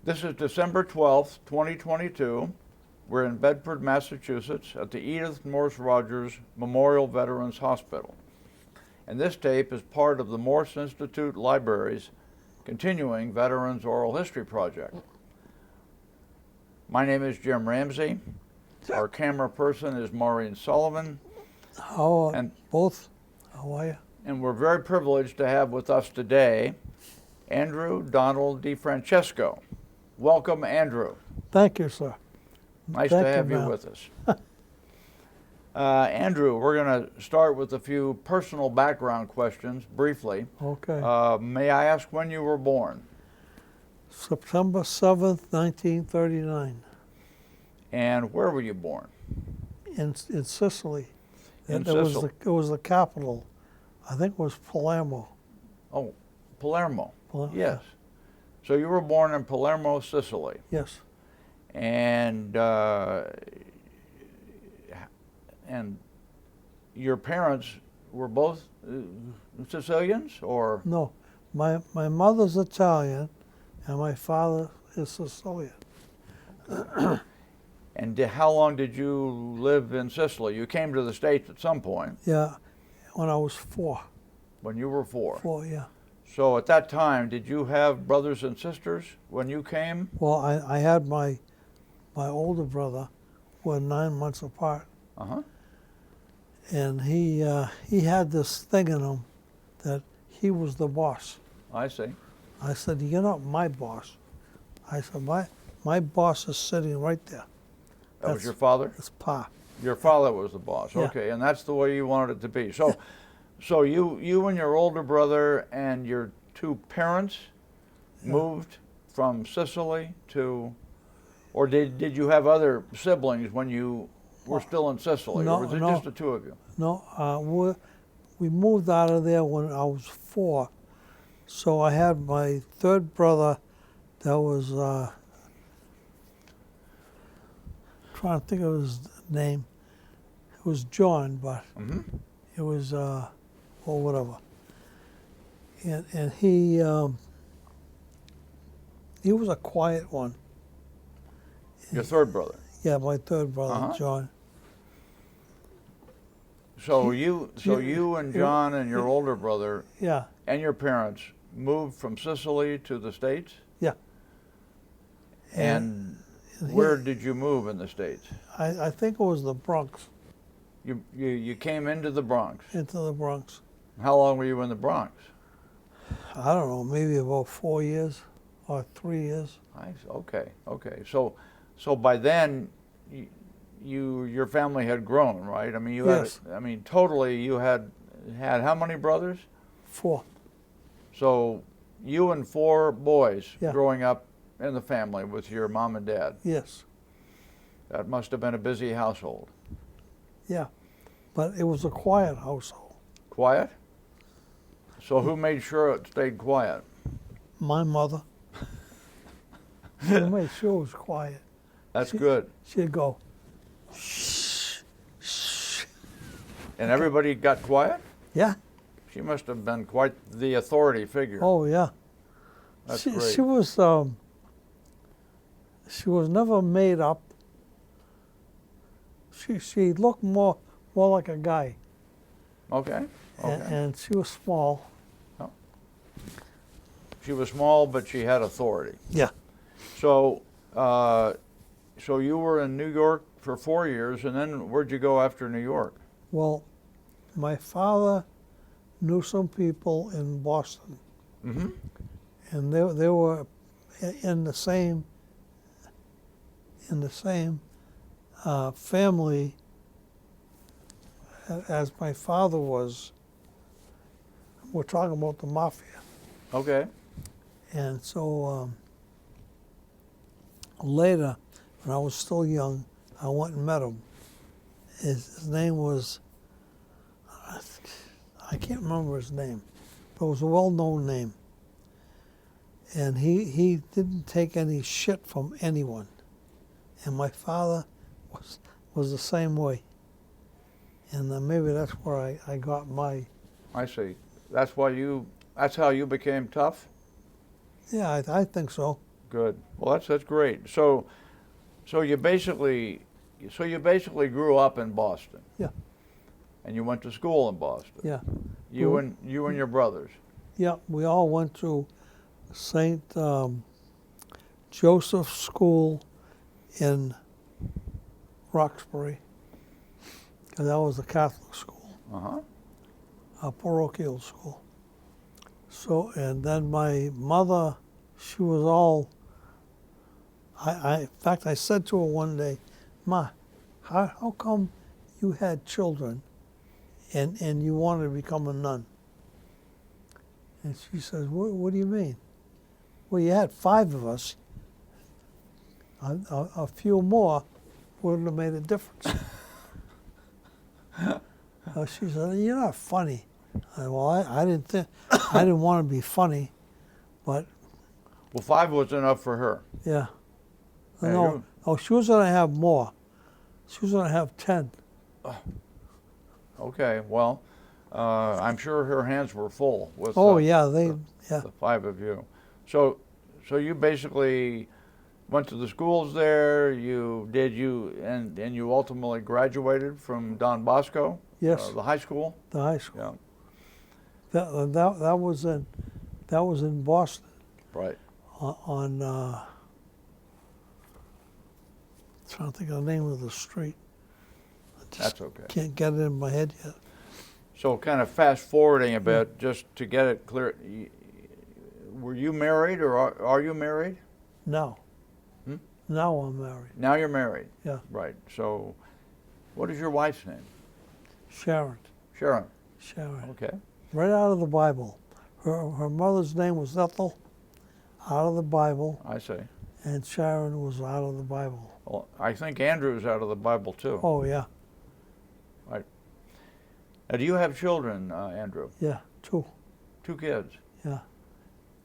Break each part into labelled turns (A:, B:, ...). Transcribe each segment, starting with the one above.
A: This is December 12th, 2022. We're in Bedford, Massachusetts at the Edith Morse Rogers Memorial Veterans Hospital. And this tape is part of the Morse Institute Library's continuing Veterans Oral History Project. My name is Jim Ramsey. Our camera person is Maureen Sullivan.
B: How are you?
A: And we're very privileged to have with us today Andrew Donald DeFrancesco. Welcome, Andrew.
B: Thank you, sir.
A: Nice to have you with us. Andrew, we're going to start with a few personal background questions briefly.
B: Okay.
A: May I ask when you were born?
B: September 7th, 1939,
A: And where were you born?
B: in Sicily.
A: In
B: It
A: Sicily.
B: was the capital. I think it was Palermo.
A: Oh, Palermo.
B: Palermo.
A: Yes. So you were born in Palermo, Sicily.
B: Yes.
A: And your parents were both Sicilians, or?
B: No, my mother's Italian, and my father is Sicilian.
A: And how long did you live in Sicily? You came to the States at some point.
B: Yeah, when I was 4.
A: When you were 4.
B: 4, yeah.
A: So at that time, did you have brothers and sisters when you came?
B: Well, I had my older brother, we're 9 months apart.
A: Uh-huh.
B: And he had this thing in him that he was the boss.
A: I see.
B: I said, "You're not my boss." I said, my boss is sitting right there.
A: That was your father?
B: It's Pa.
A: Your father was the boss.
B: Yeah.
A: Okay, and that's the way you wanted it to be. So you and your older brother and your two parents moved from Sicily to, or did you have other siblings when you were still in Sicily?
B: No,
A: or was it
B: no.
A: just the two of you?
B: No, we moved out of there when I was 4. So I had my third brother that was, trying to think of his name. It was John, but it was, or whatever. And he was a quiet one.
A: Your third brother?
B: Yeah, my third brother, John.
A: So you and John and your older brother and your parents moved from Sicily to the States?
B: Yeah.
A: And where did you move in the States?
B: I think it was the Bronx.
A: You came into the Bronx?
B: Into the Bronx.
A: How long were you in the Bronx?
B: I don't know, maybe about 4 years or 3 years.
A: Okay. So by then, your family had grown, right? I mean,
B: Yes.
A: Totally, you had how many brothers?
B: 4.
A: So you and 4 boys
B: Yeah.
A: growing up in the family with your mom and dad.
B: Yes.
A: That must have been a busy household.
B: Yeah, but it was a quiet household.
A: Quiet? So who made sure it stayed quiet?
B: My mother. She made sure it was quiet.
A: That's good.
B: She'd go, shh, shh.
A: And everybody got quiet?
B: Yeah.
A: She must have been quite the authority figure.
B: Oh, yeah.
A: That's
B: she,
A: great.
B: She was never made up. She looked more like a guy.
A: Okay.
B: And she was small.
A: Oh. She was small, but she had authority.
B: Yeah.
A: So you were in New York for 4 years, and then where'd you go after New York?
B: Well, my father knew some people in Boston.
A: Mm-hmm.
B: And they were in the same family as my father was. We're talking about the mafia.
A: Okay.
B: And so later, when I was still young, I went and met him. His name was, I can't remember his name, but it was a well-known name. And he didn't take any shit from anyone. And my father was the same way. And maybe that's where I got my...
A: I see. That's how you became tough?
B: Yeah, I think so.
A: Good. Well, that's great. So you basically grew up in Boston.
B: Yeah.
A: And you went to school in Boston.
B: Yeah.
A: You and your brothers.
B: Yeah, we all went to St. Joseph's School in Roxbury, because that was a Catholic school, a parochial school. So, and then my mother, she was all, in fact, I said to her one day, Ma, how come you had children and you wanted to become a nun? And she says, what do you mean? Well, you had 5 of us. A few more wouldn't have made a difference. She said, you're not funny. Well, I didn't want to be funny, but.
A: Well, 5 was enough for her.
B: Yeah.
A: And
B: No, she was going to have more. She was going to have 10.
A: Okay, well, I'm sure her hands were full with
B: the
A: 5 of you. So you basically went to the schools there. And you ultimately graduated from Don Bosco.
B: Yes.
A: The high school.
B: The high school.
A: Yeah.
B: That was in Boston.
A: Right.
B: On trying to think of the name of the street.
A: That's okay.
B: Can't get it in my head yet.
A: So kind of fast forwarding a bit, just to get it clear, were you married or are you married?
B: No. Now I'm married.
A: Now you're married?
B: Yeah.
A: Right. So what is your wife's name?
B: Sharon.
A: Sharon.
B: Sharon.
A: Okay.
B: Right out of the Bible. Her mother's name was Ethel, out of the Bible.
A: I see.
B: And Sharon was out of the Bible.
A: Well, I think Andrew's out of the Bible too.
B: Oh, yeah.
A: Right. Now, do you have children, Andrew?
B: Yeah, 2.
A: 2 kids.
B: Yeah.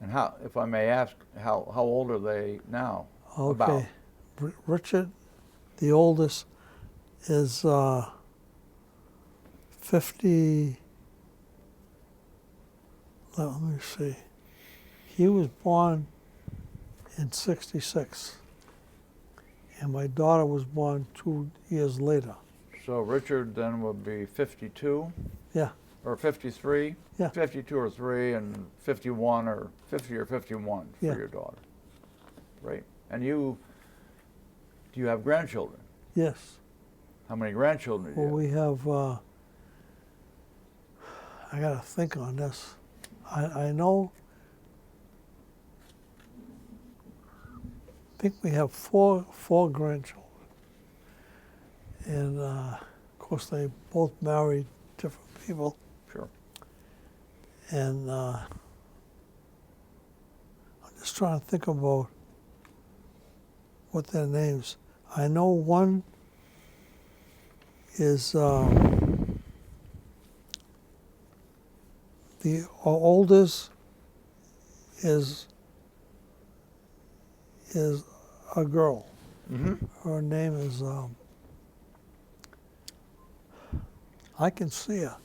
A: And how, if I may ask, how old are they now?
B: Okay.
A: About?
B: Richard, the oldest, is 50. Let me see. He was born in 66. And my daughter was born 2 years later.
A: So Richard then would be 52?
B: Yeah.
A: Or 53?
B: Yeah.
A: 52 or 3 and 51 or 50 or 51 for
B: Yeah.
A: your daughter. Great. And do you have grandchildren?
B: Yes.
A: How many grandchildren do you
B: Well,
A: have?
B: we have, I got to think on this. I know, I think we have four grandchildren. And of course, they both married different people.
A: Sure.
B: And I'm just trying to think about what their names. I know one is the oldest is a girl.
A: Mm-hmm.
B: Her name is I can see her.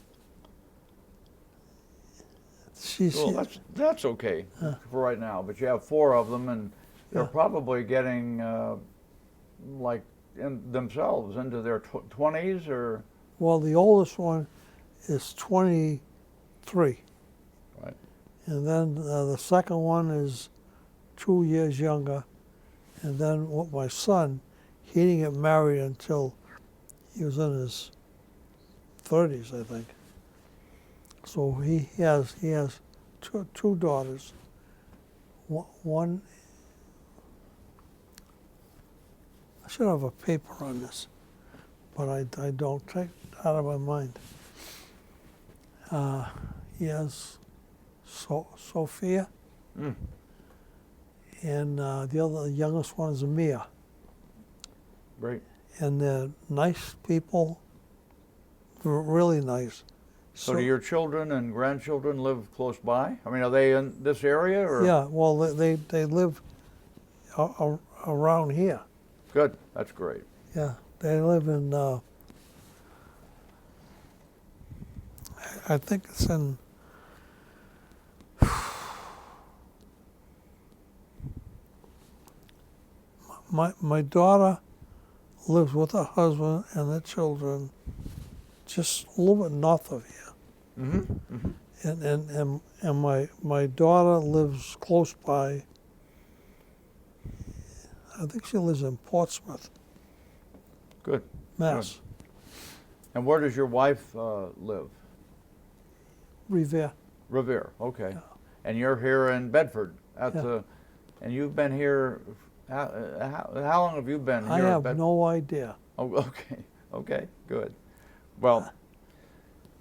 A: Well, that's okay for right now. But you have 4 of them, and they're probably getting like in themselves into their 20s, or.
B: Well, the oldest one is 23.
A: Right.
B: And then the second one is 2 years younger. And then with my son, he didn't get married until he was in his 30s, I think. So he has two daughters. One, I should have a paper on this, but I don't. Take it out of my mind. He has Sophia, and the youngest one is Mia.
A: Great.
B: And they're nice people, really nice.
A: So do your children and grandchildren live close by? I mean, are they in this area, or?
B: Yeah, well, they live around here.
A: Good, that's great.
B: Yeah, they live in, I think it's in, my daughter lives with her husband and their children just a little bit north of here.
A: Mm-hmm. Mm-hmm.
B: And my daughter lives close by. I think she lives in Portsmouth,
A: Good.
B: Mass.
A: Good. And where does your wife live?
B: Revere.
A: Revere. Okay.
B: Yeah.
A: And you're here in Bedford at
B: Yeah.
A: the, and you've been here. How long have you been here?
B: I have
A: Bedford?
B: no idea.
A: Oh, okay. Okay. Good. Well,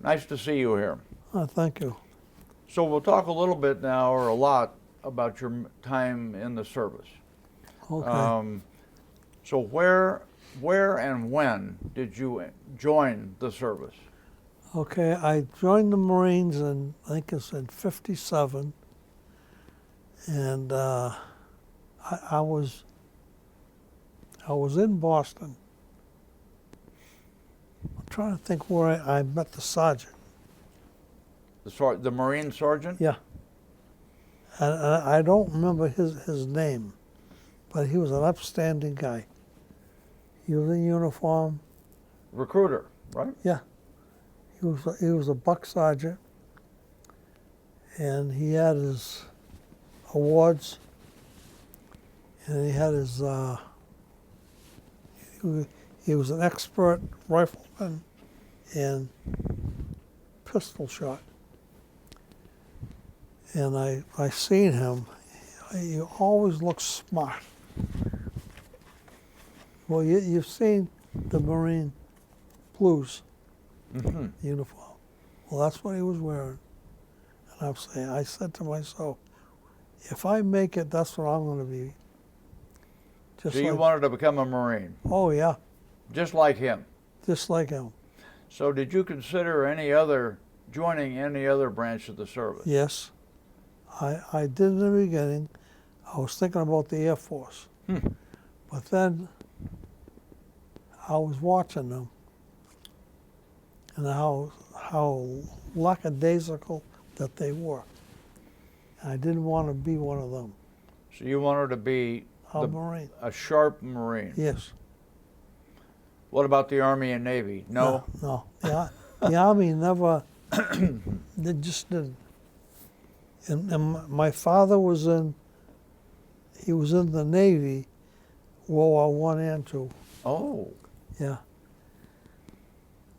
A: nice to see you here.
B: Thank you.
A: So we'll talk a little bit now, or a lot, about your time in the service.
B: Okay.
A: So where and when did you join the service?
B: Okay, I joined the Marines in, I think it's in '57, and I was in Boston. I'm trying to think where I met the sergeant.
A: The Marine sergeant?
B: Yeah, and I don't remember his name, but he was an upstanding guy. He was in uniform.
A: Recruiter, right?
B: Yeah. He was a buck sergeant, and he had his awards, and he had his. He was an expert rifleman and pistol shot, and I seen him. He always looks smart. Well, you've seen the Marine blues.
A: Mm-hmm.
B: Uniform. Well, that's what he was wearing. And I said to myself, if I make it, that's what I'm going to be.
A: So you wanted to become a Marine?
B: Oh, yeah,
A: Just like him?
B: just like him.
A: So did you consider joining any other branch of the service?
B: Yes, I did in the beginning. I was thinking about the Air Force. But then I was watching them and how lackadaisical that they were. And I didn't want to be one of them.
A: So you wanted to be
B: A Marine.
A: a sharp Marine?
B: Yes.
A: What about the Army and Navy? No?
B: No. The Army never, they just didn't. And my father was he was in the Navy, World War I and II.
A: Oh.
B: Yeah.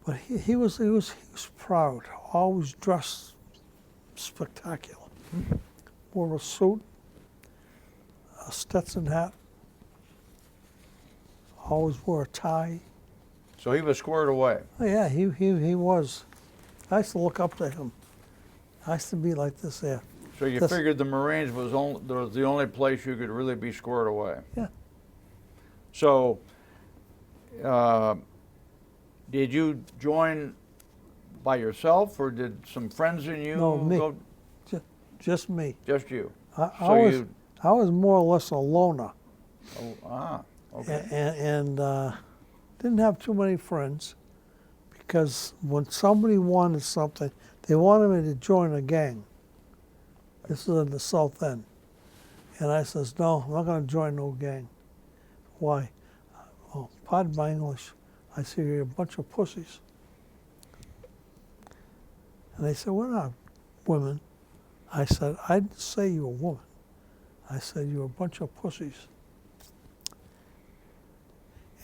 B: But he was proud, always dressed spectacular. Wore a suit, a Stetson hat, always wore a tie.
A: So he was squared away?
B: Oh, yeah, he was. I used to look up to him. I used to be like this there.
A: So you figured the Marines was the only place you could really be squared away?
B: Yeah.
A: So, did you join by yourself, or did some friends in you
B: No, me.
A: go?
B: Just me.
A: Just you.
B: I was more or less a loner.
A: Okay.
B: And didn't have too many friends, because when somebody wanted something, they wanted me to join a gang. This is in the South End. And I says, no, I'm not going to join no gang. Why? Oh, pardon my English. I said, you're a bunch of pussies. And they said, we're not women. I said, I didn't say you're a woman. I said, you're a bunch of pussies.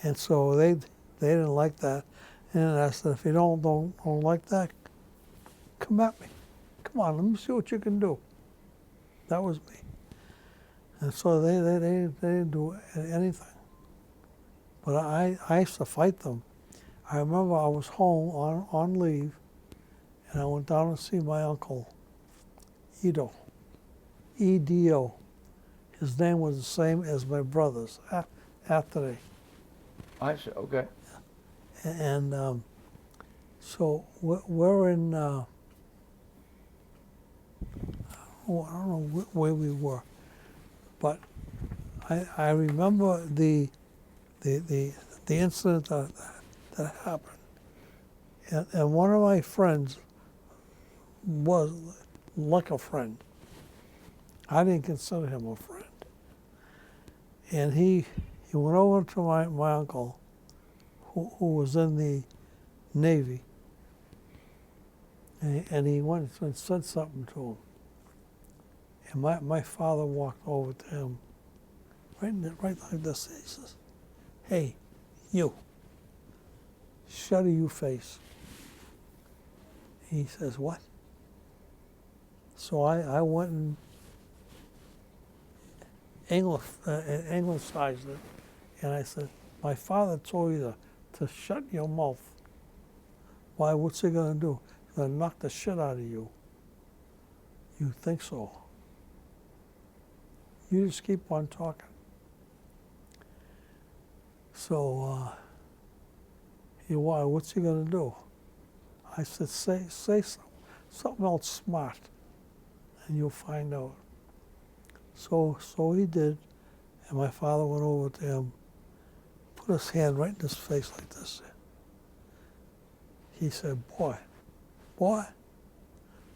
B: And so they didn't like that. And I said, if you don't like that, come at me. Come on, let me see what you can do. That was me. And so they didn't do anything. But I used to fight them. I remember I was home on leave, and I went down to see my uncle, Edo, E-D-O. His name was the same as my brother's, after
A: I see. Okay.
B: And so we're in, I don't know where we were, but I remember the incident that happened. And one of my friends was like a friend. I didn't consider him a friend. And he he went over to my uncle, who was in the Navy, and he went and said something to him. And my father walked over to him, right like this. He says, "Hey, you, shut your face." He says, "What?" So I went and anglicized it, and I said, "My father told you to shut your mouth. Why, what's he going to do? He's going to knock the shit out of you. You think so? You just keep on talking." So, what's he going to do? I said, say something else smart, and you'll find out. So he did, and my father went over to him, put his hand right in his face like this. He said, boy,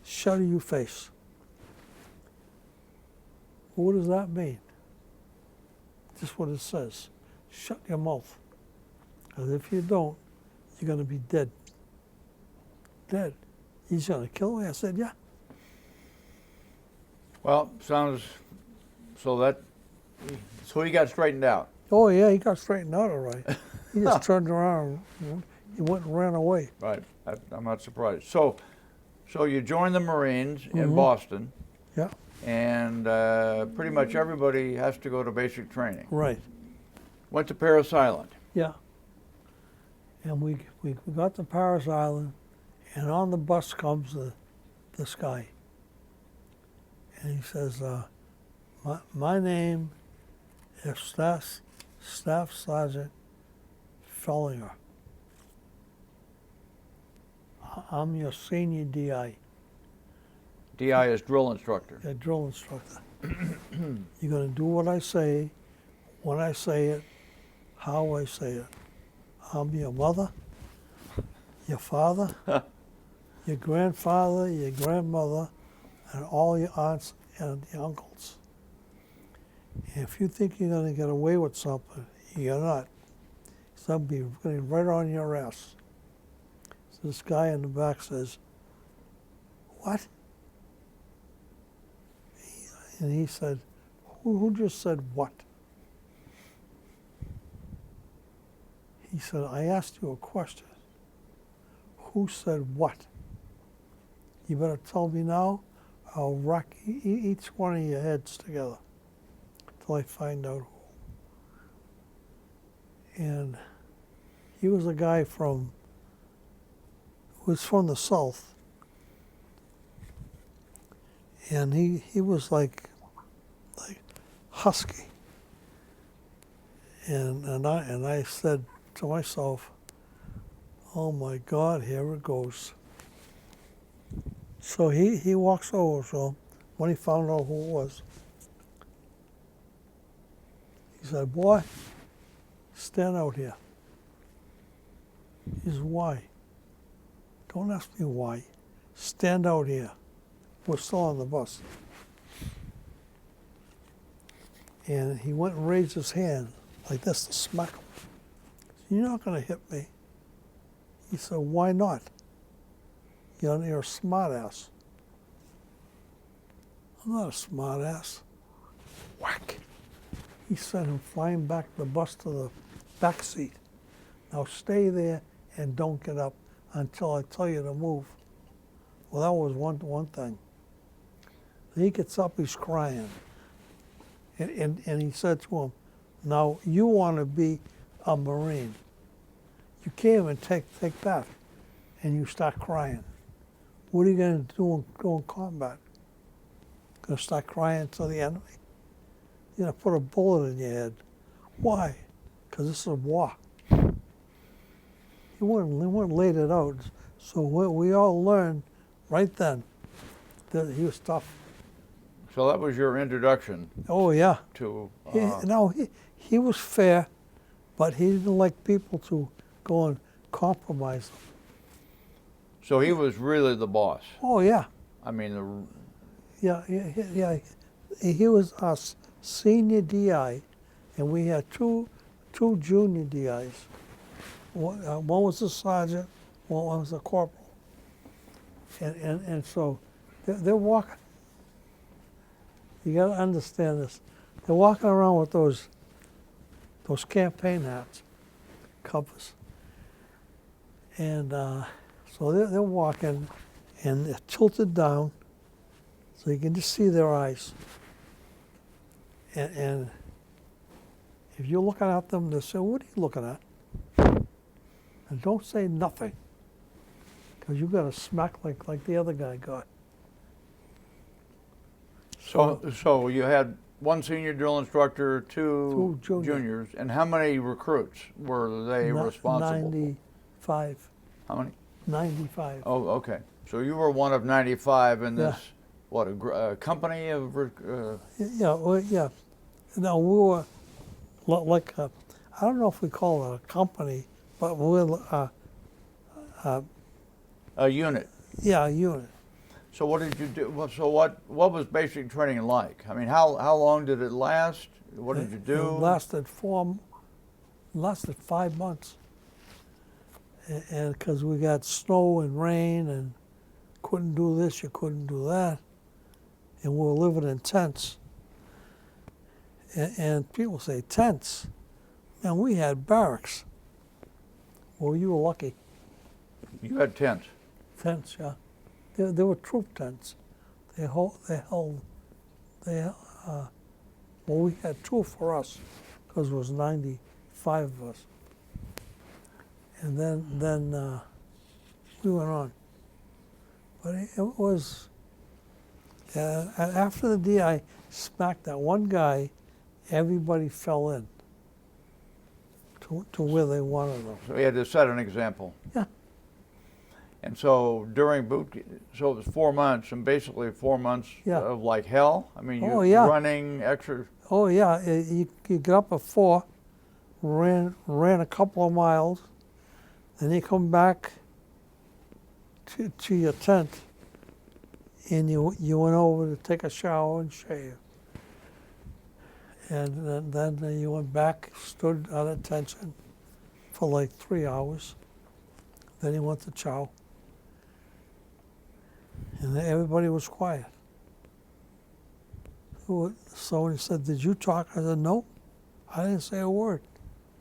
B: shut your face." What does that mean? Just what it says. Shut your mouth. Because if you don't, you're going to be dead. Dead. He's going to kill me? I said, yeah.
A: Well, sounds so he got straightened out.
B: Oh, yeah, he got straightened out all right. He just turned around. He went and ran away.
A: Right. I'm not surprised. So you joined the Marines in Boston.
B: Yeah.
A: And pretty much everybody has to go to basic training.
B: Right.
A: Went to Parris Island.
B: Yeah. And we got to Parris Island, and on the bus comes this guy. And he says, my name is Staff Sergeant Fellinger. I'm your senior DI.
A: DI is drill instructor.
B: A drill instructor. You're going to do what I say, when I say it, how I say it. I'm your mother, your father, your grandfather, your grandmother, and all your aunts and your uncles. And if you think you're going to get away with something, you're not. Somebody going to be right on your ass. So this guy in the back says, "What?" And he said, who just said what? He said, "I asked you a question. Who said what? You better tell me now. I'll rock each one of your heads together till I find out who." And he was a guy who was from the South. And he was like husky. And I said to myself, "Oh my God, here it goes." So he walks over to him when he found out who it was. He said, "Boy, stand out here." He said, "Why?" "Don't ask me why. Stand out here. We're still on the bus." And he went and raised his hand like this to smack him. "You're not going to hit me." He said, "Why not? You're a smart ass." "I'm not a smart ass." Whack. He sent him flying back the bus to the back seat. "Now stay there and don't get up until I tell you to move." Well, that was one thing. He gets up, he's crying. And he said to him, "Now you want to be a Marine. You came and take that, and you start crying. What are you going to do in combat? Going to start crying to the enemy? You're going to put a bullet in your head. Why? Because this is war." He wouldn't laid it out. So we all learned right then that he was tough.
A: So that was your introduction
B: Oh, yeah.
A: to...
B: He was fair, but he didn't like people to go and compromise him.
A: So he was really the boss.
B: Oh, yeah.
A: I mean,
B: Yeah. He was our senior DI, and we had two two junior DIs. One was a sergeant, one was a corporal. And so they're walking. You got to understand this. They're walking around with those campaign hats, covers. And so they're walking, and they're tilted down, so you can just see their eyes. And if you're looking at them, they say, "What are you looking at?" And don't say nothing, because you got a smack like the other guy got.
A: So you had one senior drill instructor, two
B: Two
A: juniors, and how many recruits were they responsible
B: 95.
A: for? How many?
B: 95.
A: Oh, okay. So you were one of 95 in this,
B: Yeah.
A: what, a company of,
B: Yeah, well, yeah. No, we were like I don't know if we call it a company, but we were
A: a unit.
B: a unit.
A: So what did you do? So what was basic training like? I mean, how long did it last? What did you do?
B: It lasted 5 months, and because we got snow and rain and couldn't do this, you couldn't do that, and we were living in tents. And people say tents, man, we had barracks. Well, you were lucky.
A: You had tents.
B: Tents, yeah. They were troop tents. Well, we had two for us, because there was 95 of us. And then we went on. But it was, after the DI smacked that one guy, everybody fell in to where they wanted them.
A: So you had to set an example.
B: Yeah.
A: And so during so it was 4 months, and basically 4 months
B: Yeah.
A: of like hell. I mean,
B: Oh,
A: you
B: yeah.
A: running extra.
B: Oh yeah, you get up at 4, ran a couple of miles, then you come back to your tent, and you went over to take a shower and shave, and then you went back, stood at attention for like 3 hours, then you went to chow, and then everybody was quiet. So when he said, "Did you talk?" I said, "No, I didn't say a word."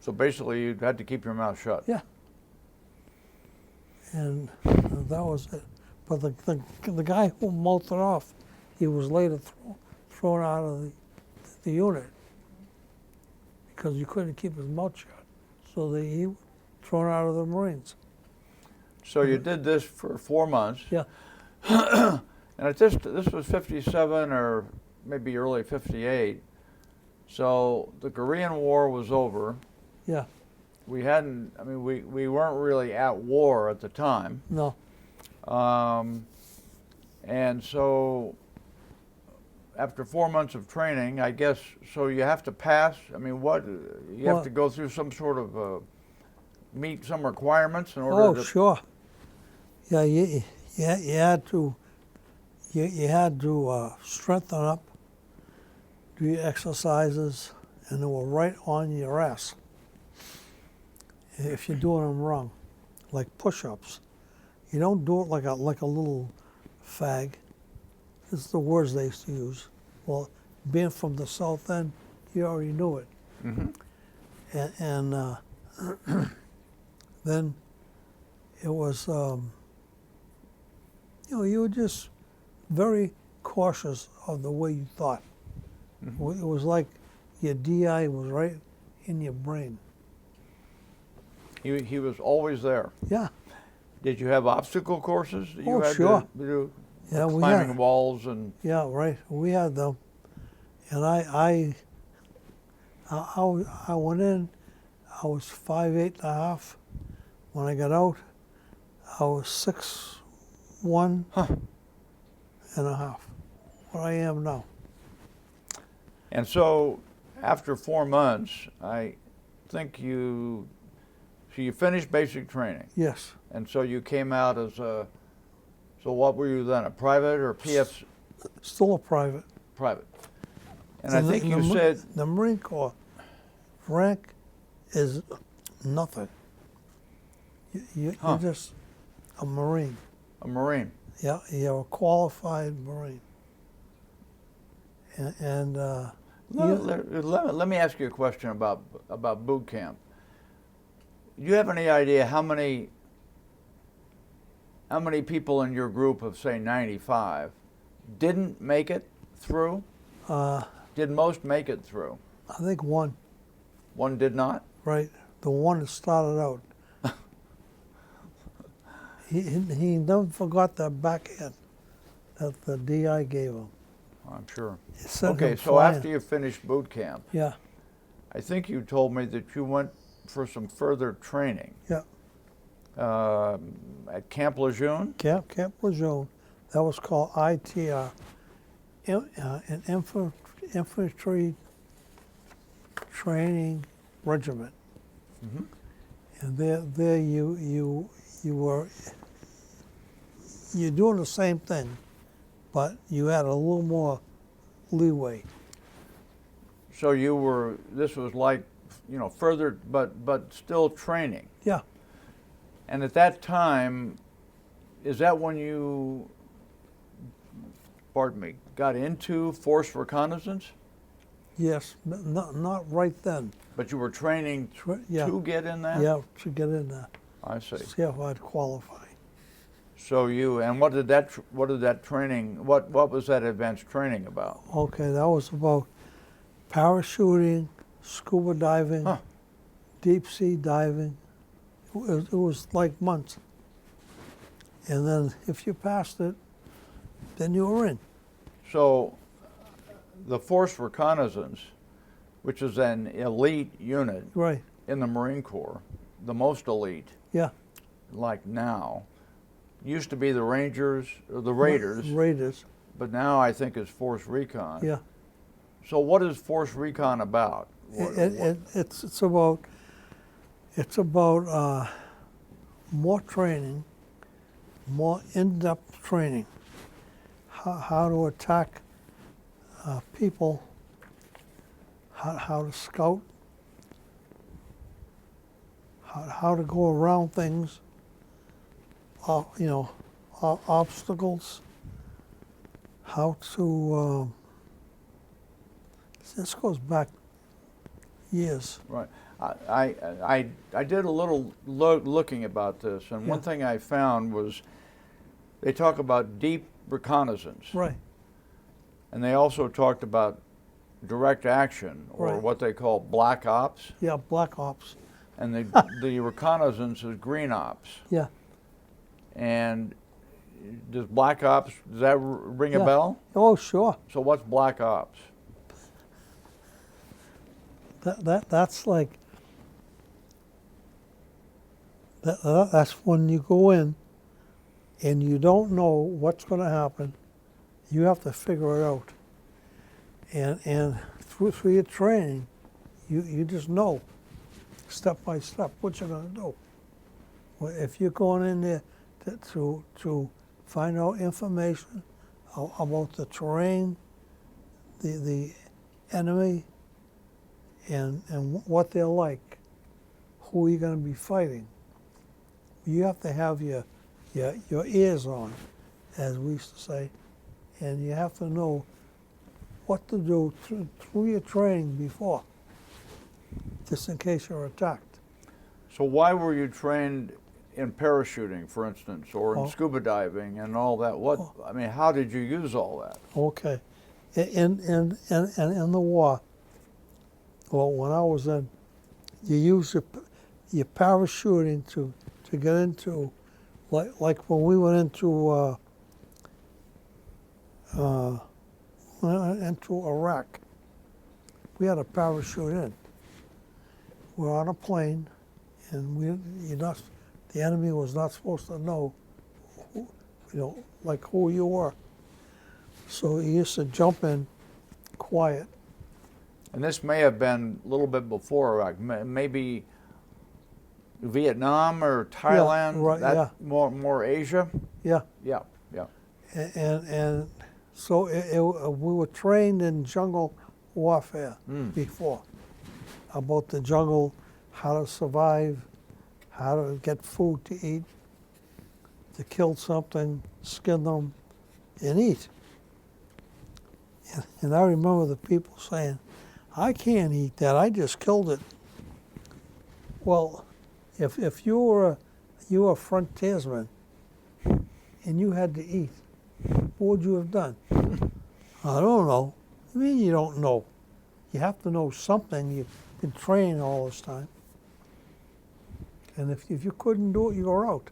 A: So basically, you had to keep your mouth shut.
B: Yeah. And that was it. But the guy who mouthed it off, he was later thrown out of the unit because you couldn't keep his mouth shut. So he was thrown out of the Marines.
A: So you did this for 4 months.
B: Yeah.
A: And this was 57 or maybe early 58. So the Korean War was over.
B: Yeah.
A: We weren't really at war at the time.
B: No.
A: And so after 4 months of training, I guess, so you have to pass, I mean, you have to go through some sort of, meet some requirements in order to...
B: Oh, sure. Yeah, you had to strengthen up, do your exercises, and they were right on your ass if you're doing them wrong, like push-ups. You don't do it like a little fag. This is the words they used to use. Well, being from the South End, you already knew it.
A: Mm-hmm.
B: And then it was, you were just very cautious of the way you thought. Mm-hmm. It was like your DI was right in your brain.
A: He was always there.
B: Yeah.
A: Did you have obstacle courses that you had
B: sure.
A: to do?
B: Yeah, we
A: climbing
B: had
A: walls and...
B: Yeah, right. We had them, and I went in. I was 5'8.5". When I got out, I was 6'1" and a half. What I am now.
A: And so, after 4 months, I think you finished basic training.
B: Yes.
A: And so you came out as a, so what were you then, a private or PF?
B: Still a private.
A: Private. And I think you said...
B: The Marine Corps rank is nothing. You're just a Marine.
A: A Marine.
B: Yeah, you're a qualified Marine. And
A: Let me ask you a question about boot camp. Do you have any idea how many people in your group of, say, 95 didn't make it through? Did most make it through?
B: I think one,
A: One did not?
B: right? The one that started out. He never forgot that backhand that the DI gave him.
A: I'm sure.
B: It sent
A: Okay,
B: him
A: so
B: flying.
A: after you finished boot camp,
B: Yeah,
A: I think you told me that you went for some further training.
B: yeah.
A: At Camp Lejeune?
B: Camp Lejeune, that was called ITR, an infantry training regiment.
A: Mm-hmm.
B: And there you're doing the same thing, but you had a little more leeway.
A: So this was like, further, but still training.
B: Yeah,
A: And at that time, is that when you, got into Force Reconnaissance?
B: yes, not right then.
A: But you were training
B: Yeah,
A: to get in that?
B: yeah, to get in there,
A: I see.
B: see if I'd qualify.
A: So and what was that advanced training about?
B: Okay, that was about parachuting, scuba diving,
A: Huh.
B: deep sea diving. It was like months. And then if you passed it, then you were in.
A: So the Force Reconnaissance, which is an elite unit
B: Right,
A: in the Marine Corps, the most elite,
B: yeah.
A: like now, used to be the Rangers or the Raiders,
B: Raiders,
A: but now I think it's Force Recon.
B: yeah.
A: So what is Force Recon about?
B: It's about more training, more in-depth training, how to attack people, how to scout, how to go around things, obstacles, how to. This goes back years.
A: Right. I did a little looking about this, and one
B: Yeah.
A: thing I found was they talk about deep reconnaissance,
B: Right,
A: and they also talked about direct action, or
B: Right.
A: what they call black ops,
B: yeah, Black Ops,
A: and the reconnaissance is green ops.
B: yeah.
A: And does black ops, does that ring a
B: Yeah.
A: bell?
B: Oh, sure.
A: So what's black ops?
B: That's like that's when you go in and you don't know what's going to happen. You have to figure it out. And through your training, you just know step by step what you're going to do. Well, if you're going in there to find out information about the terrain, the enemy, and what they're like, who you're going to be fighting, you have to have your ears on, as we used to say, and you have to know what to do through your training before, just in case you're attacked.
A: So why were you trained in parachuting, for instance, or in
B: Oh.
A: scuba diving and all that? I mean, how did you use all that?
B: Okay, in the war, well, when I was in, you use your parachuting to get into, like when we went into Iraq, we had a parachute in. We're on a plane, and the enemy was not supposed to know, who you were. So you used to jump in quiet.
A: And this may have been a little bit before Iraq, maybe Vietnam or Thailand,
B: right, yeah.
A: more Asia.
B: Yeah.
A: Yeah, yeah.
B: And so we were trained in jungle warfare before, about the jungle, how to survive, how to get food to eat, to kill something, skin them, and eat. And I remember the people saying, I can't eat that, I just killed it. Well, if you were a frontiersman and you had to eat, what would you have done? I don't know. I mean, you don't know. You have to know something. You've been training all this time. And if you couldn't do it, you were out.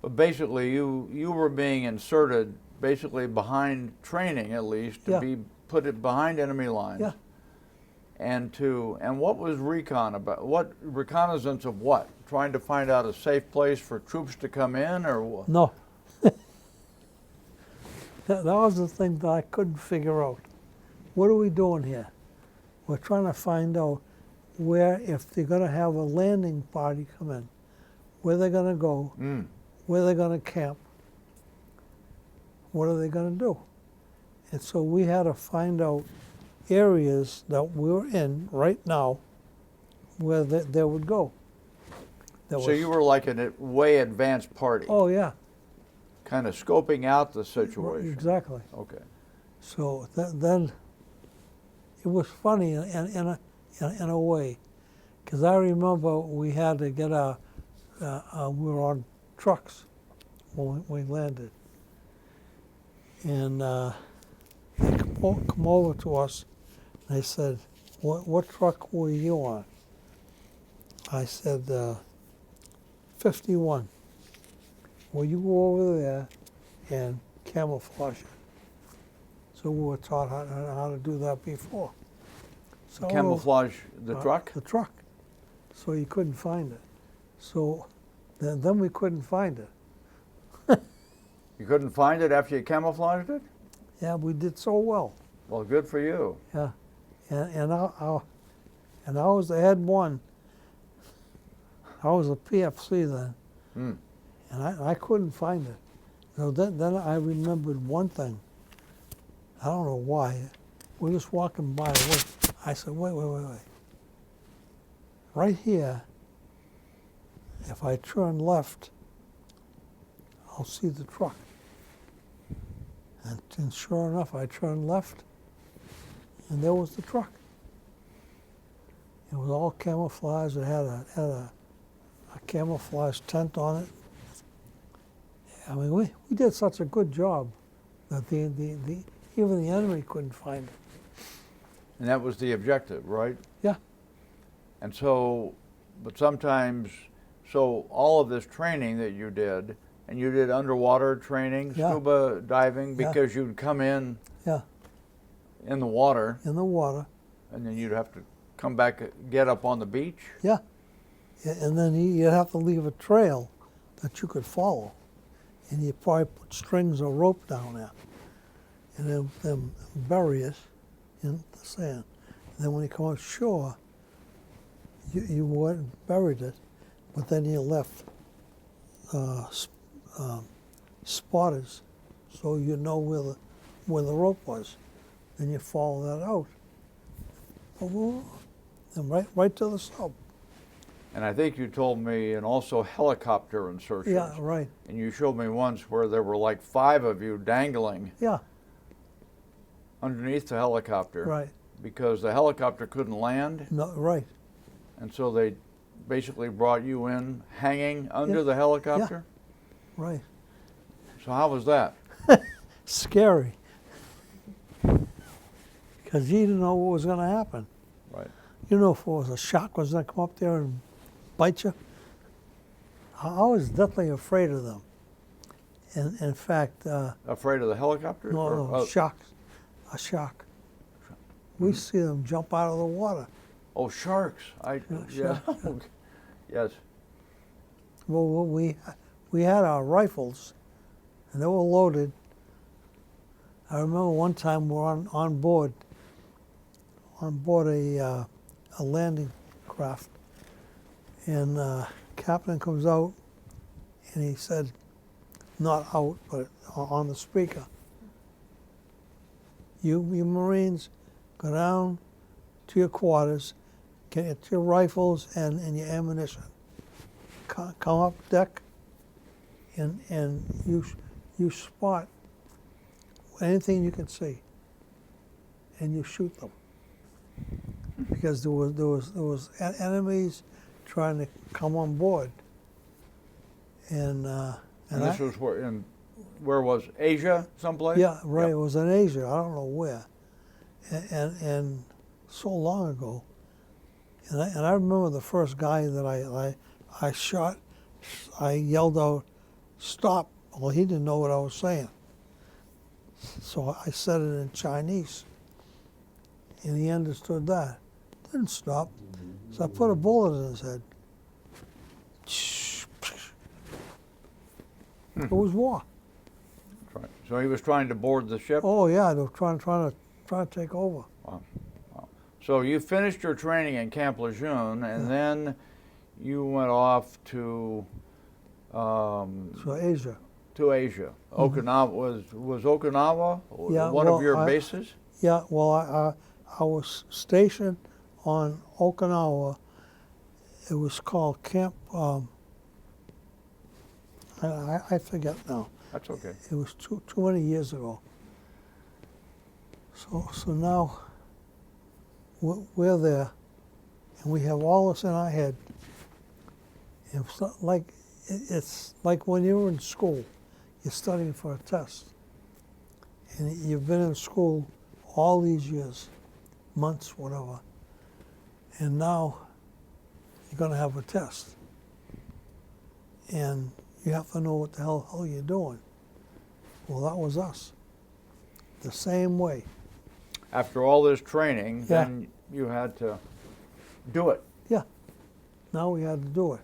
A: But basically, you were being inserted basically behind training, at least, to
B: Yeah.
A: be put it behind enemy lines.
B: Yeah.
A: And what was recon about? What reconnaissance of what? Trying to find out a safe place for troops to come in, or what?
B: No. That was the thing that I couldn't figure out. What are we doing here? We're trying to find out where, if they're going to have a landing party come in, where they're going to go, where they're going to camp, what are they going to do? And so we had to find out areas that we were in right now where they would go.
A: So you were like a way advanced party,
B: Oh, yeah.
A: kind of scoping out the situation.
B: Exactly.
A: Okay.
B: So then it was funny in a way, because I remember we had to get we were on trucks when we landed, and they come over to us. And they said, "What truck were you on?" I said, 51. Well, you go over there and camouflage it. So we were taught how to do that before. So
A: Camouflage the truck?
B: The truck. So you couldn't find it. So then we couldn't find it.
A: You couldn't find it after you camouflaged it?
B: Yeah, we did so well.
A: Well, good for you.
B: Yeah, and I was the head one. I was a PFC then, and I couldn't find it. So then I remembered one thing. I don't know why. We're just walking by. I said, wait. Right here, if I turn left, I'll see the truck. And sure enough, I turned left, and there was the truck. It was all camouflaged. It had a camouflage tent on it. I mean, we did such a good job that even the enemy couldn't find it.
A: And that was the objective, right?
B: Yeah.
A: And so, but sometimes, so all of this training that you did, and you did underwater training,
B: Yeah.
A: scuba diving,
B: Yeah.
A: because you'd come in
B: Yeah,
A: in the water,
B: in the water.
A: and then you'd have to come back, get up on the beach.
B: Yeah. And then you'd have to leave a trail that you could follow. And you probably put strings or rope down there. And then bury it in the sand. And then when you come ashore, you went and buried it, but then you left spotters so you know where the rope was. Then you follow that out. And right to the sub.
A: And I think you told me, and also helicopter insertions.
B: Yeah, right.
A: And you showed me once where there were like 5 of you dangling
B: Yeah,
A: underneath the helicopter.
B: right.
A: Because the helicopter couldn't land,
B: No, right.
A: and so they basically brought you in hanging under
B: Yeah.
A: the helicopter.
B: Right.
A: So how was that?
B: Scary. Because you didn't know what was going to happen.
A: Right.
B: You know, if it was a shark was going to come up there and bite you. I was deathly afraid of them. And in fact,
A: Afraid of the helicopter?
B: no, sharks. A shark. We see them jump out of the water.
A: Oh, sharks. Yeah. Yes.
B: Well, we had our rifles, and they were loaded. I remember one time we were on board a landing craft, and captain comes out, and he said, not out, but on the speaker, you Marines, go down to your quarters, get your rifles and your ammunition. Come up deck, and you spot anything you can see, and you shoot them. Because there was enemies trying to come on board, and
A: this was where was Asia, someplace?
B: yeah, right.
A: Yep.
B: It was in Asia. I don't know where, and so long ago. And I remember the first guy that I shot. I yelled out, "Stop!" Well, he didn't know what I was saying, so I said it in Chinese, and he understood that. Didn't stop, so I put a bullet in his head. It was war.
A: Right. So he was trying to board the ship?
B: Oh yeah, they were trying to take over.
A: Wow. Wow. So you finished your training in Camp Lejeune, and then you went off to
B: So Asia.
A: to Asia. Okinawa was Okinawa
B: Yeah,
A: one of your bases?
B: Yeah, well, I was stationed on Okinawa. It was called Camp. I forget now.
A: That's okay.
B: It was too many years ago. So now we're there, and we have all this in our head. And it's like when you were in school, you're studying for a test, and you've been in school all these years, months, whatever, and now you're going to have a test, and you have to know what the hell you're doing. Well, that was us. The same way.
A: After all this training,
B: Yeah.
A: then you had to do it.
B: Yeah. Now we had to do it.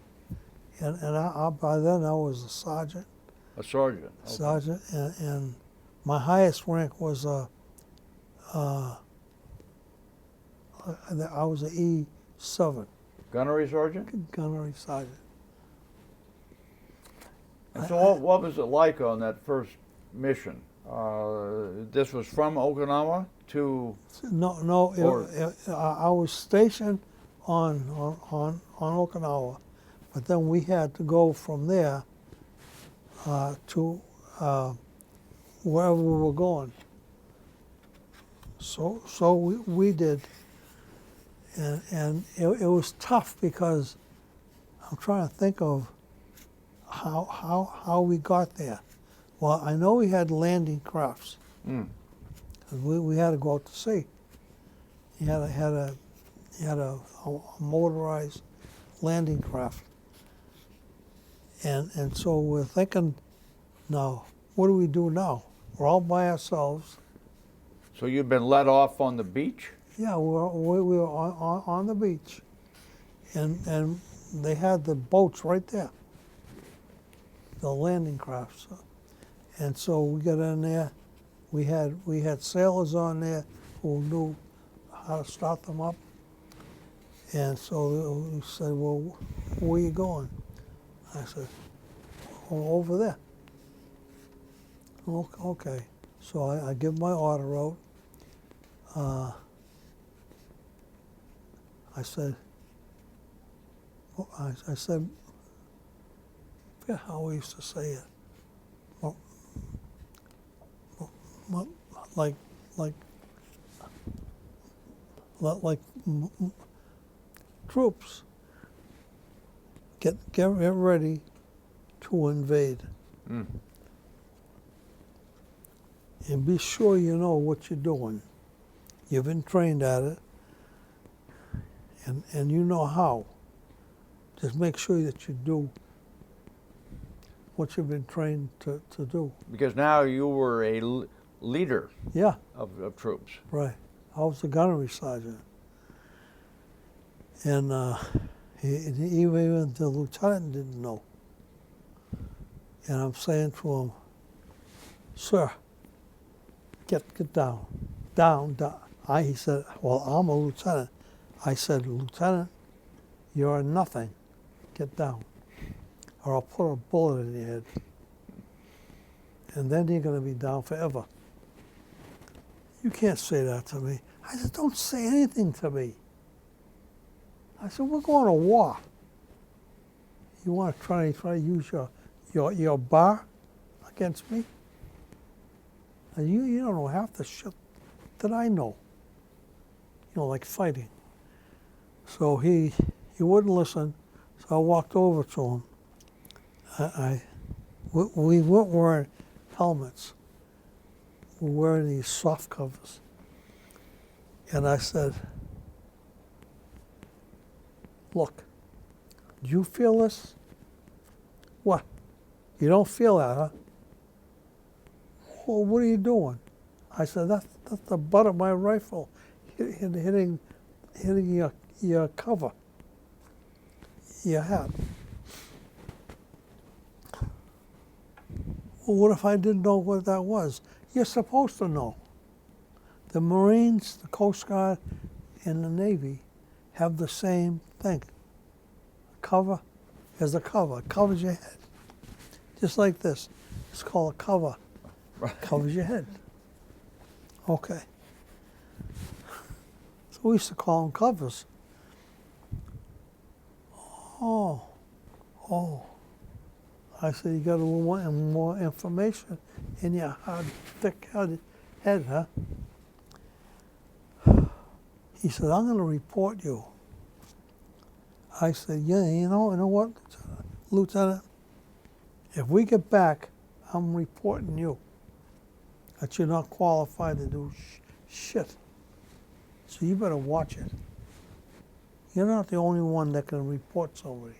B: And I by then I was a sergeant.
A: A sergeant. Okay.
B: Sergeant, and my highest rank was I was an E7,
A: Gunnery sergeant?
B: gunnery sergeant.
A: And so what was it like on that first mission? This was from Okinawa to...
B: No,
A: Or-
B: I was stationed on Okinawa, but then we had to go from there to wherever we were going. So we did, and it was tough because I'm trying to think of how we got there. Well, I know we had landing crafts.
A: Mm.
B: We had to go out to sea. He had a motorized landing craft, and so we're thinking, now what do we do now? We're all by ourselves.
A: So you'd been let off on the beach?
B: Yeah, we were on the beach, and they had the boats right there, the landing crafts, and so we got in there. We had sailors on there who knew how to start them up, and so we said, "Well, where are you going?" I said, "Oh, over there." Okay, so I give my order out. I said, I said, I forget how we used to say it. Like troops, get ready to invade.
A: Mm.
B: And be sure you know what you're doing. You've been trained at it, and you know how. Just make sure that you do what you've been trained to do.
A: Because now you were a leader
B: Yeah,
A: of troops.
B: right. I was a gunnery sergeant. And even the lieutenant didn't know. And I'm saying to him, "Sir, get down, down." He said, "Well, I'm a lieutenant." I said, "Lieutenant, you're nothing. Get down, or I'll put a bullet in your head. And then you're going to be down forever." "You can't say that to me." I said, "Don't say anything to me. I said, we're going to war. You want to try to use your bar against me? And you don't know half the shit that I know. You know, like fighting. So he wouldn't listen. So I walked over to him. We weren't wearing helmets. We were wearing these soft covers. And I said, look, do you feel this? What? You don't feel that, huh? Well, what are you doing? I said, that's the butt of my rifle hitting your cover, your hat. Well, what if I didn't know what that was? You're supposed to know. The Marines, the Coast Guard, and the Navy have the same thing. A cover is a cover. It covers your head. Just like this. It's called a cover.
A: Right.
B: Covers your head. Okay. So we used to call them covers. Oh. I said, you got a little more information in your hard, thick head, huh? He said, I'm going to report you. I said, yeah, you know what, Lieutenant? If we get back, I'm reporting you. That you're not qualified to do shit. So you better watch it. You're not the only one that can report somebody.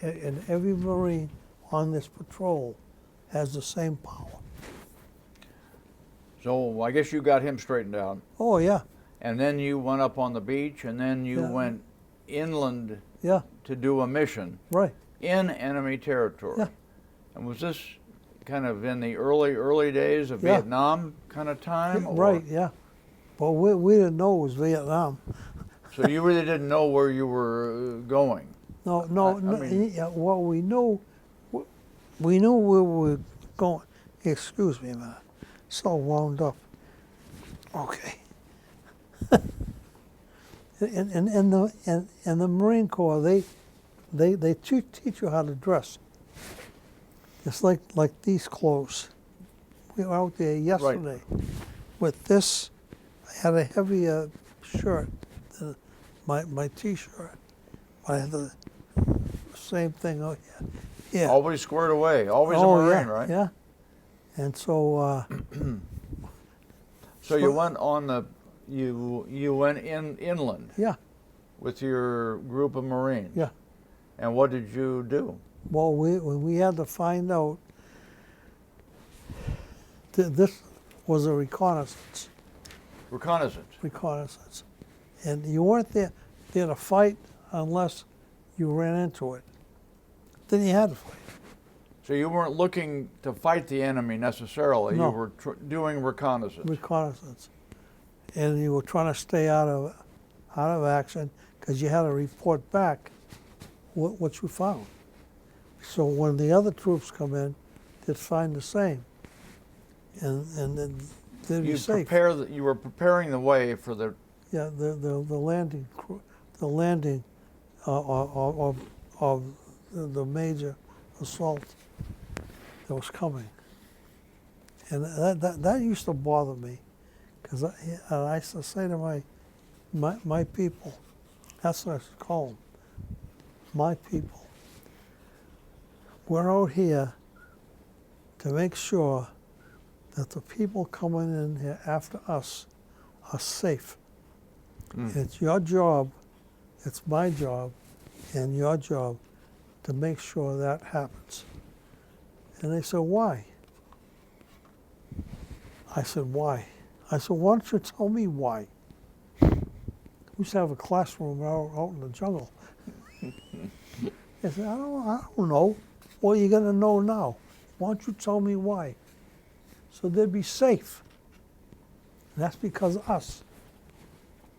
B: And every Marine on this patrol has the same power.
A: So I guess you got him straightened out.
B: Oh, yeah.
A: And then you went up on the beach, and then you went inland
B: to
A: do a mission
B: right.
A: in enemy territory.
B: Yeah.
A: And was this kind of in the early days of Vietnam kind of time?
B: Right, yeah. But we didn't know it was Vietnam.
A: So you really didn't know where you were going?
B: No.
A: I mean,
B: Well, we knew where we were going. Excuse me, man. So wound up. Okay. And the Marine Corps, they teach you how to dress. It's like these clothes. We were out there yesterday with this. I had a heavier shirt than my T-shirt. I had the same thing out here. Yeah.
A: Always squared away. Always a Marine, right?
B: Yeah. And so.
A: So you went on the. You went inland.
B: Yeah.
A: With your group of Marines.
B: Yeah.
A: And what did you do?
B: Well, we had to find out. This was a reconnaissance. Reconnaissance. And you weren't there to fight unless you ran into it. Then you had to fight.
A: So you weren't looking to fight the enemy necessarily.
B: No.
A: You were doing reconnaissance.
B: Reconnaissance. And you were trying to stay out of action because you had to report back what you found. So when the other troops come in, they'd find the same. And then they'd be safe.
A: You were preparing the way for the
B: the landing of the major assault that was coming, and that used to bother me, because I used to say to my people, that's what I used to call them, my people. We're out here to make sure that the people coming in here after us are safe. It's your job, it's my job, and your job to make sure that happens. And they said, why? I said, why? I said, why don't you tell me why? We used to have a classroom out in the jungle. They said, I don't know. Well, you're going to know now. Why don't you tell me why? So they'd be safe. And that's because of us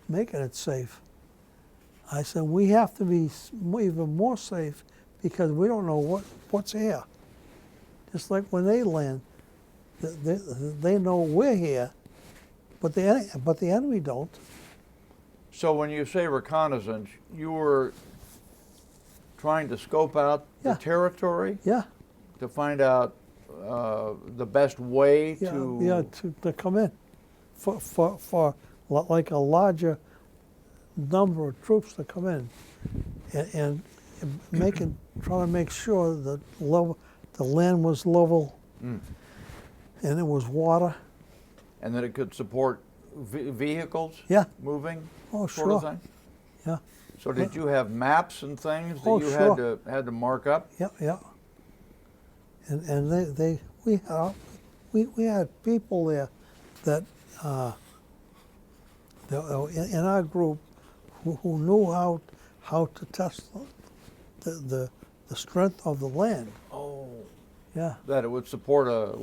B: making it safe. I said, we have to be even more safe because we don't know what's here. Just like when they land, they know we're here, but the enemy don't.
A: So when you say reconnaissance, you were trying to scope out
B: Yeah.
A: the territory
B: Yeah,
A: to find out the best way
B: yeah,
A: to.
B: yeah, to come in for like a larger number of troops to come in, and trying to make sure that the land was level,
A: Mm.
B: and it was water.
A: And that it could support vehicles
B: Yeah.
A: moving,
B: Oh,
A: sort of
B: sure.
A: thing.
B: Yeah.
A: So did you have maps and things that
B: Oh,
A: you
B: sure.
A: had to mark up?
B: Yeah, yeah. And we had people there that in our group who knew how to test the strength of the land.
A: Oh,
B: Yeah,
A: that it would support a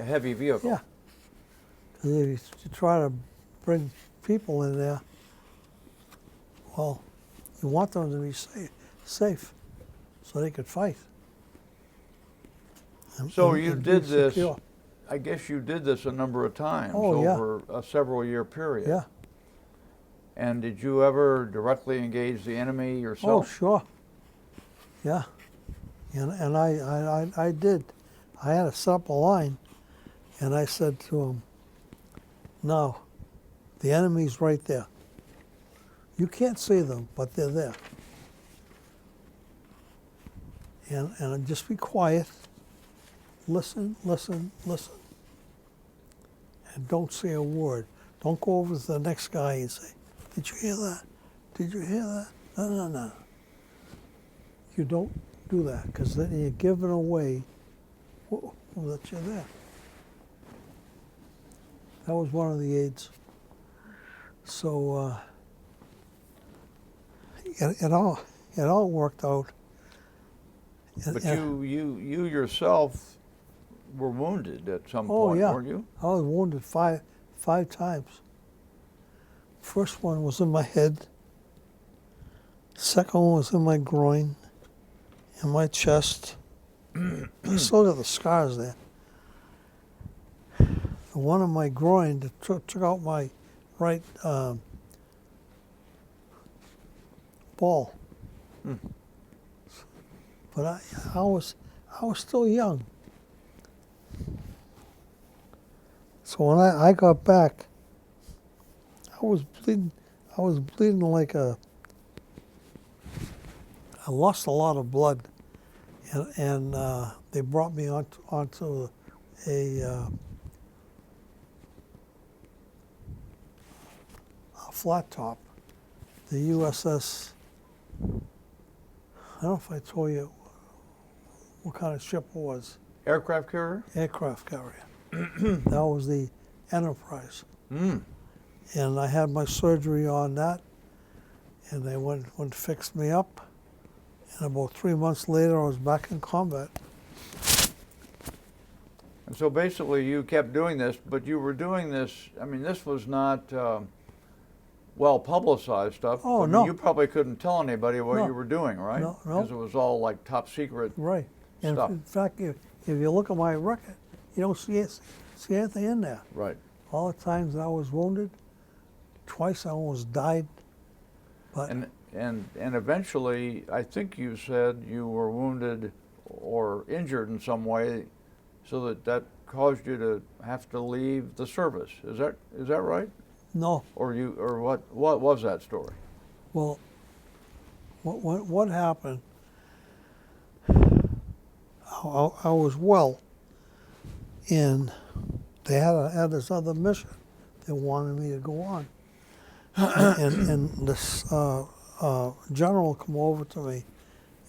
A: heavy vehicle.
B: yeah. 'Cause if you try to bring people in there, well, you want them to be safe so they could fight.
A: So
B: And-
A: you
B: and be
A: did this.
B: secure.
A: I guess you did this a number of times
B: Oh, yeah.
A: over a several-year period.
B: Yeah.
A: And did you ever directly engage the enemy
B: Oh,
A: yourself?
B: sure. Yeah. And I did. I had to set up a line, and I said to him, "No, the enemy's right there. You can't see them, but they're there. And just be quiet. Listen, listen, listen. And don't say a word. Don't go over to the next guy and say, 'Did you hear that? Did you hear that?' No, no, no. You don't do that, because then you're giving away that you're there." That was one of the aides. So it all worked out.
A: But you yourself were wounded at some
B: Oh,
A: point,
B: yeah.
A: weren't you?
B: I was wounded five times. First one was in my head. Second one was in my groin, in my chest. I still got the scars there. The one in my groin that took out my right ball.
A: Hmm.
B: But I was still young. So when I got back, I was bleeding. I was bleeding like I lost a lot of blood, and they brought me onto a flat top, the USS. I don't know if I told you what kind of ship it was.
A: Aircraft carrier?
B: Aircraft carrier. That was the Enterprise.
A: Mm.
B: And I had my surgery on that, and they went and fixed me up. And about 3 months later, I was back in combat.
A: And so basically you kept doing this, but you were doing this, I mean, this was not well publicized stuff.
B: Oh,
A: I mean,
B: no.
A: You probably couldn't tell anybody what
B: No.
A: you were doing, right?
B: No, no.
A: Because it was all like top secret.
B: Right. And
A: Stuff.
B: in fact, if you look at my record, you don't see anything in there.
A: Right.
B: All the times I was wounded, twice I almost died. But
A: And eventually, I think you said you were wounded or injured in some way, so that caused you to have to leave the service. Is that right?
B: no,
A: Or what was that story?
B: well, what happened? I was well, and they had this other mission they wanted me to go on, and this general come over to me.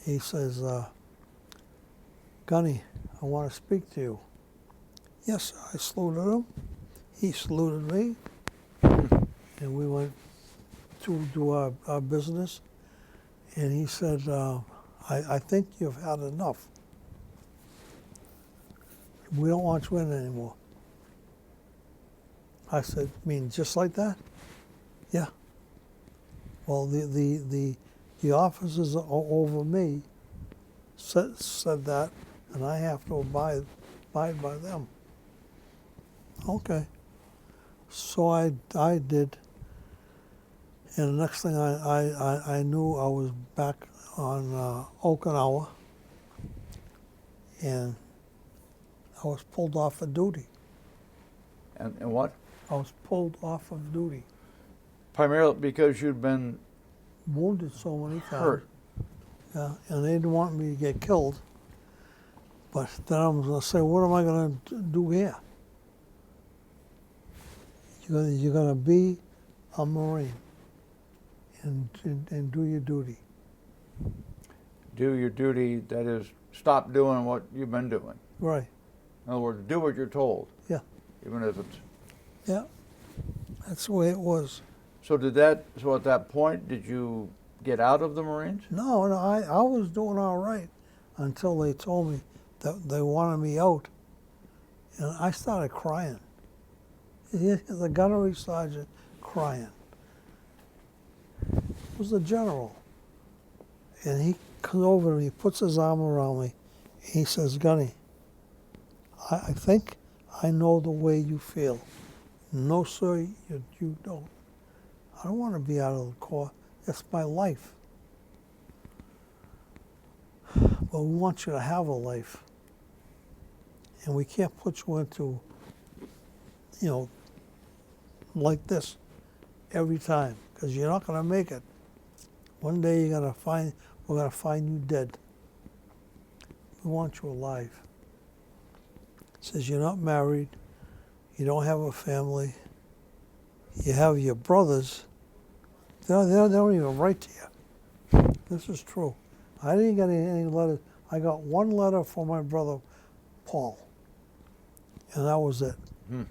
B: He says, "Gunny, I want to speak to you." Yes, I saluted him. He saluted me, and we went to do our business. And he said, I think you've had enough. We don't want you in anymore. I said, mean just like that? Yeah. Well, the officers over me said that, and I have to abide by them. Okay. So I did. And the next thing I knew, I was back on Okinawa, and I was pulled off of duty.
A: And what?
B: I was pulled off of duty.
A: Primarily because you'd been
B: Wounded so many times.
A: hurt.
B: Yeah, and they didn't want me to get killed. But then I was going to say, what am I going to do here? You're going to be a Marine and do your duty.
A: Do your duty, that is, stop doing what you've been doing.
B: Right.
A: In other words, do what you're told.
B: Yeah.
A: Even if it's...
B: Yeah. That's the way it was.
A: So at that point, did you get out of the Marines?
B: No, I was doing all right until they told me that they wanted me out. And I started crying. The gunnery sergeant crying. It was the general. And he comes over and he puts his arm around me. He says, Gunny, I think I know the way you feel. No, sir, you don't. I don't want to be out of the Corps. It's my life. But we want you to have a life. And we can't put you into, like this every time, because you're not going to make it. One day we're going to find you dead. We want you alive. It says you're not married, you don't have a family, you have your brothers. They don't even write to you. This is true. I didn't get any letters. I got one letter from my brother, Paul, and that was it.
A: Hmm.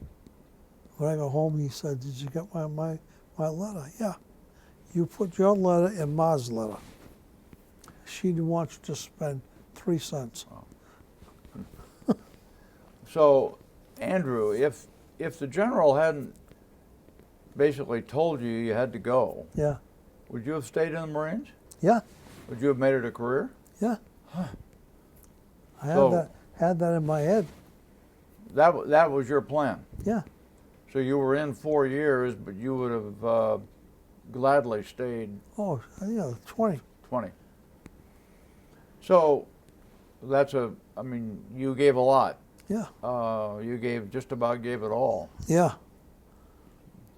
B: When I got home, he said, did you get my letter? Yeah. You put your letter in Ma's letter. She didn't want you to spend 3 cents.
A: Oh. So, Andrew, if the general hadn't basically told you you had to go,
B: Yeah.
A: would you have stayed in the Marines?
B: Yeah.
A: Would you have made it a career?
B: Yeah.
A: Huh.
B: I had that in my head.
A: That was your plan.
B: Yeah.
A: So you were in 4 years, but you would have gladly stayed
B: Oh, yeah, 20.
A: 20. So you gave a lot.
B: Yeah.
A: You just about gave it all.
B: Yeah.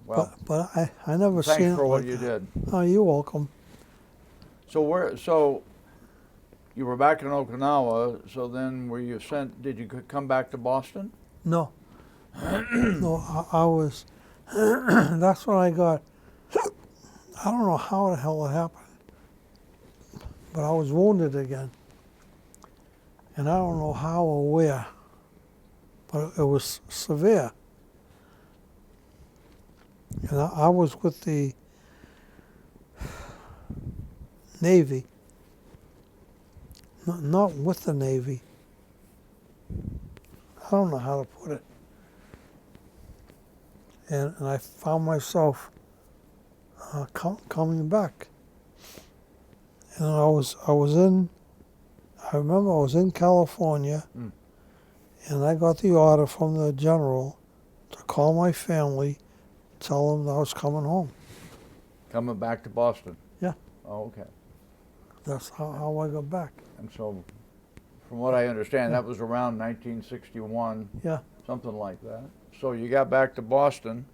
A: Well,
B: But I never seen
A: thanks
B: it
A: for what
B: like
A: you
B: that.
A: did.
B: Oh, you're welcome.
A: So you were back in Okinawa, so then did you come back to Boston?
B: No. No, I was, that's when I got, I don't know how the hell it happened, but I was wounded again. And I don't know how or where, but it was severe. And I was with the Navy, not with the Navy. I don't know how to put it. And I found myself coming back. And I remember I was in California, and I got the order from the general to call my family, tell them I was coming home.
A: Coming back to Boston?
B: Yeah.
A: Oh, okay.
B: That's how I got back.
A: And so, from what I understand, that was around 1961,
B: Yeah.
A: something like that. So you got back to Boston.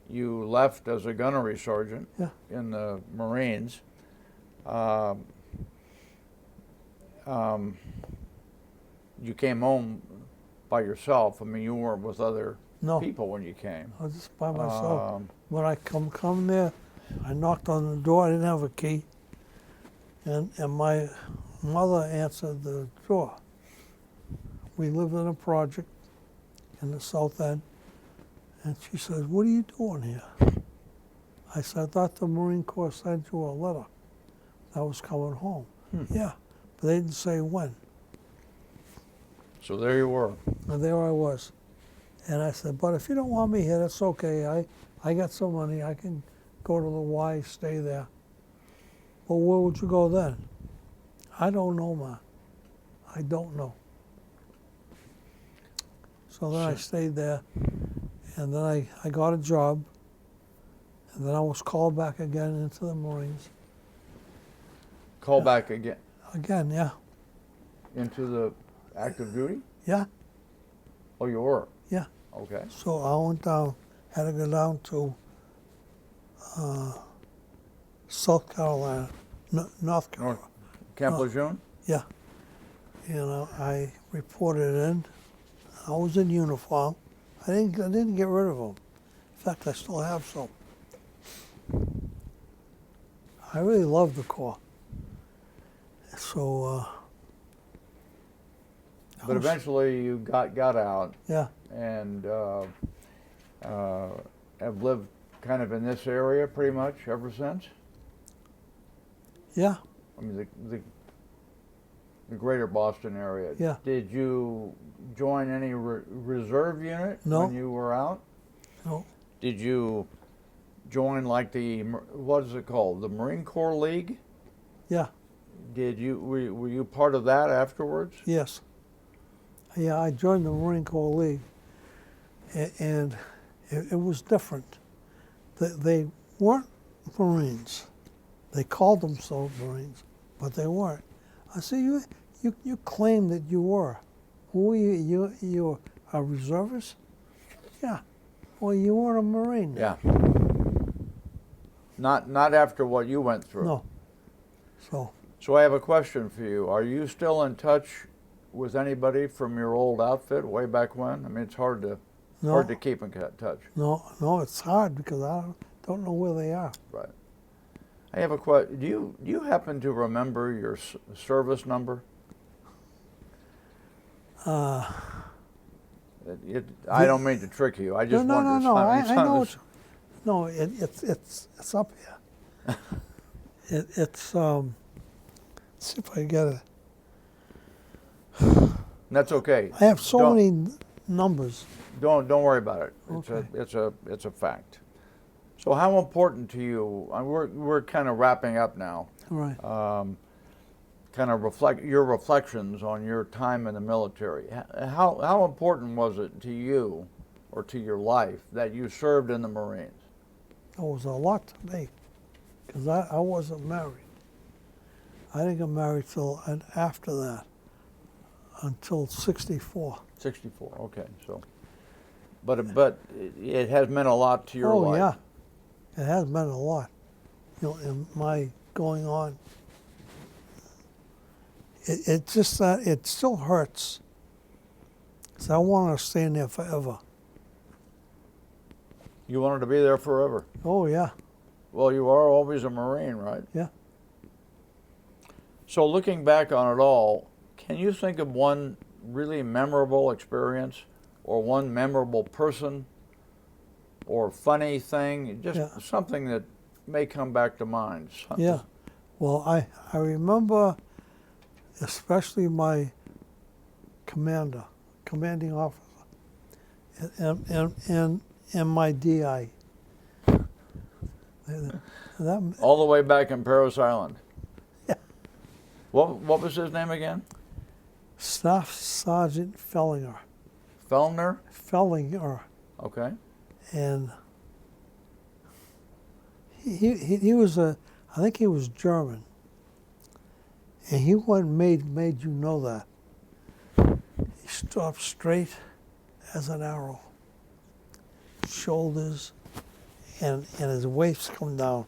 A: You left as a gunnery sergeant in the Marines. You came home by yourself. I mean, you weren't with other people when you came.
B: I was just by myself. When I come there, I knocked on the door. I didn't have a key. And my mother answered the door. We lived in a project in the South End. And she says, what are you doing here? I said, I thought the Marine Corps sent you a letter. I was coming home. Yeah, but they didn't say when.
A: So there you were.
B: And there I was. And I said, but if you don't want me here, that's okay. I got some money. I can go to the Y, stay there. Well, where would you go then? I don't know, Ma. I don't know. So then I stayed there. And then I got a job And then I was called back again into the Marines.
A: Call back again
B: Again, yeah.
A: into the active duty?
B: Yeah,
A: Oh, you were?
B: yeah.
A: Okay.
B: So I went down, had to go down to South Carolina, North Carolina.
A: Camp Lejeune?
B: Yeah. I reported in. I was in uniform. I didn't get rid of them. In fact, I still have some. I really love the Corps. So.
A: But eventually you got out
B: Yeah.
A: and have lived kind of in this area pretty much ever since?
B: Yeah.
A: I mean, the greater Boston area.
B: Yeah.
A: Did you join any reserve unit
B: No.
A: when you were out?
B: No.
A: Did you join like what is it called? The Marine Corps League?
B: Yeah.
A: Were you part of that afterwards?
B: Yes. Yeah, I joined the Marine Corps League, and it was different. They weren't Marines. They called themselves Marines, but they weren't. I said, you claimed that you were. Who were you? You were a reservist? Yeah. Well, you weren't a Marine.
A: Yeah. Not after what you went through.
B: No.
A: So I have a question for you. Are you still in touch with anybody from your old outfit way back when? I mean, it's hard to keep in touch.
B: No, it's hard because I don't know where they are.
A: Right. I have a question. Do you happen to remember your service number?
B: I
A: don't mean to trick you. I just wondered.
B: No. I know. No, it's up here. It's let's see if I get it.
A: That's okay.
B: I have so many numbers.
A: Don't worry about it.
B: Okay.
A: It's a fact. So how important to you? We're kind of wrapping up now.
B: Right.
A: Kind of your reflections on your time in the military. How important was it to you, or to your life, that you served in the Marines?
B: It was a lot to me, because I wasn't married. I didn't get married till after that, until 64.
A: 64. Okay. So, but it has meant a lot to your life.
B: Oh yeah, it has meant a lot. In my going on. It's just that it still hurts. So I want to stay in there forever.
A: You wanted to be there forever.
B: Oh yeah.
A: Well, you are always a Marine, right?
B: Yeah.
A: So looking back on it all, can you think of one really memorable experience, or one memorable person, or funny thing, just something that may come back to mind?
B: Yeah. Well, I remember especially my commanding officer, and my DI.
A: All the way back in Paris Island.
B: Yeah.
A: What was his name again?
B: Staff Sergeant Fellinger.
A: Fellner?
B: Fellinger.
A: Okay.
B: And he was I think he was German. And he wasn't made you know that. He stood up straight as an arrow. Shoulders and his waist come down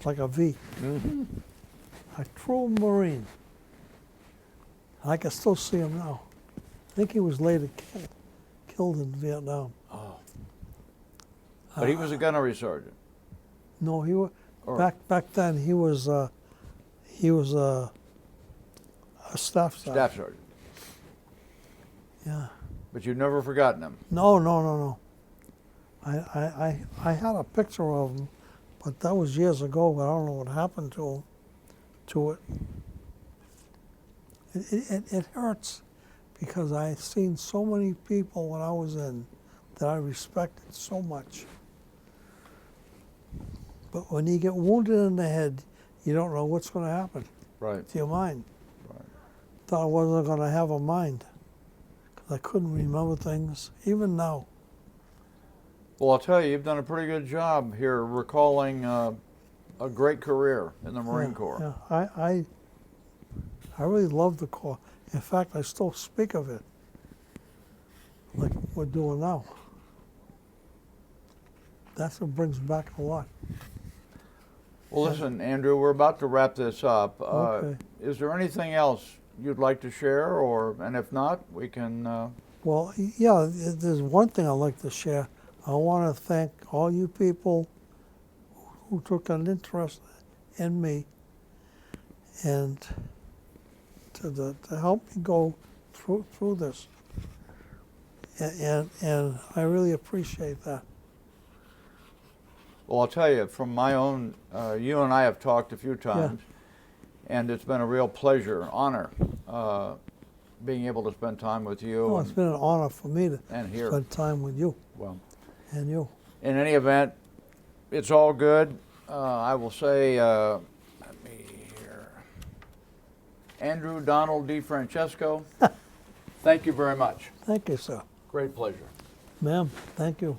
B: like a V.
A: Mm-hmm.
B: A true Marine. I can still see him now. I think he was later killed in Vietnam.
A: Oh. But he was a gunnery sergeant.
B: No, he was back then. He was a staff sergeant.
A: Staff sergeant.
B: Yeah.
A: But you've never forgotten him.
B: No. I had a picture of him, but that was years ago. But I don't know what happened to it. It hurts because I seen so many people when I was in that I respected so much. But when you get wounded in the head, you don't know what's going to happen to your mind.
A: Right.
B: Thought I wasn't going to have a mind because I couldn't remember things, even now.
A: Well, I'll tell you, you've done a pretty good job here recalling a great career in the Marine Corps.
B: Yeah, I really love the Corps. In fact, I still speak of it, like we're doing now. That's what brings back a lot.
A: Well, listen, Andrew, we're about to wrap this up.
B: Okay.
A: Is there anything else you'd like to share, and if not, we can.
B: Well, yeah, there's one thing I'd like to share. I want to thank all you people who took an interest in me and to help me go through this. And I really appreciate that.
A: Well, I'll tell you, from my own, you and I have talked a few times, and it's been a real pleasure, honor, being able to spend time with you.
B: Oh, it's been an honor for me to
A: here.
B: spend time with you.
A: Well,
B: and you.
A: In any event, it's all good. I will say, let me hear. Andrew Donald DeFrancesco, thank you very much.
B: Thank you, sir.
A: Great pleasure.
B: Ma'am, thank you.